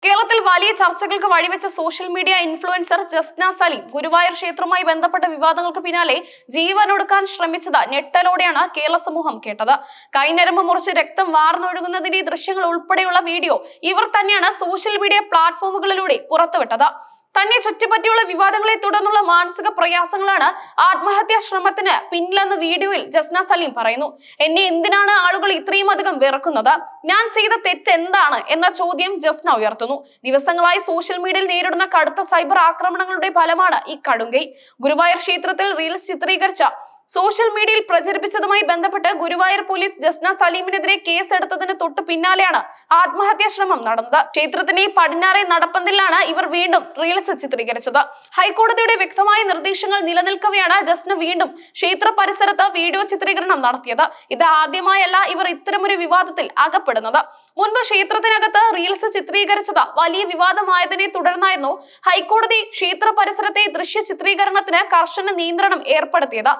കേരളത്തിൽ വലിയ ചർച്ചകൾക്ക് വഴിവെച്ച social media influencer Jasna Saleem Guruvayur ക്ഷേത്രവുമായി ബന്ധപ്പെട്ട വിവാദങ്ങൾക്ക് പിന്നാലെ ജീവനൊടുക്കാൻ ശ്രമിച്ചത് ഞെട്ടലോടെയാണ് കേരള സമൂഹം കേട്ടത്. കൈനരമ്പ് മുറിച്ച് രക്തം വാർന്നൊഴുകുന്നതിന്റെ ദൃശ്യങ്ങൾ ഉൾപ്പെടെയുള്ള വീഡിയോ ഇവർ തന്നെയാണ് സോഷ്യൽ മീഡിയ പ്ലാറ്റ്ഫോമുകളിലൂടെ പുറത്തുവിട്ടത്. തന്നെ ചുറ്റിപ്പറ്റിയുള്ള വിവാദങ്ങളെ തുടർന്നുള്ള മാനസിക പ്രയാസങ്ങളാണ് ആത്മഹത്യാ ശ്രമത്തിന് പിന്നിലെന്ന് വീഡിയോയിൽ ജസ്ന സലീം പറയുന്നു. എന്നെ എന്തിനാണ് ആളുകൾ ഇത്രയും അധികം വെറുക്കുന്നത്? ഞാൻ ചെയ്ത തെറ്റ് എന്താണ് എന്ന ചോദ്യം ജസ്ന ഉയർത്തുന്നു. ദിവസങ്ങളായി സോഷ്യൽ മീഡിയയിൽ നേരിടുന്ന കടുത്ത സൈബർ ആക്രമണങ്ങളുടെ ഫലമാണ് ഈ കടുങ്കൈ. ഗുരുവായൂർ ക്ഷേത്രത്തിൽ റീൽസ് ചിത്രീകരിച്ച സോഷ്യൽ മീഡിയയിൽ പ്രചരിപ്പിച്ചതുമായി ബന്ധപ്പെട്ട് ഗുരുവായൂർ പോലീസ് ജസ്ന സലീമിനെതിരെ കേസെടുത്തതിന് തൊട്ടു പിന്നാലെയാണ് ആത്മഹത്യാ ശ്രമം നടന്നത്. ക്ഷേത്രത്തിന്റെ പടിഞ്ഞാറേ നടപ്പന്തലിലാണ് ഇവർ വീണ്ടും റീൽസ് ചിത്രീകരിച്ചത്. ഹൈക്കോടതിയുടെ വ്യക്തമായ നിർദ്ദേശങ്ങൾ നിലനിൽക്കവെയാണ് ജസ്ന വീണ്ടും ക്ഷേത്ര പരിസരത്ത് വീഡിയോ ചിത്രീകരണം നടത്തിയത്. ഇത് ആദ്യമായല്ല ഇവർ ഇത്തരമൊരു വിവാദത്തിൽ അകപ്പെടുന്നത്. മുൻപ് ക്ഷേത്രത്തിനകത്ത് റീൽസ് ചിത്രീകരിച്ചത് വലിയ വിവാദമായതിനെ തുടർന്നായിരുന്നു ഹൈക്കോടതി ക്ഷേത്ര പരിസരത്തെ ദൃശ്യ ചിത്രീകരണത്തിന് കർശന നിയന്ത്രണം ഏർപ്പെടുത്തിയത്.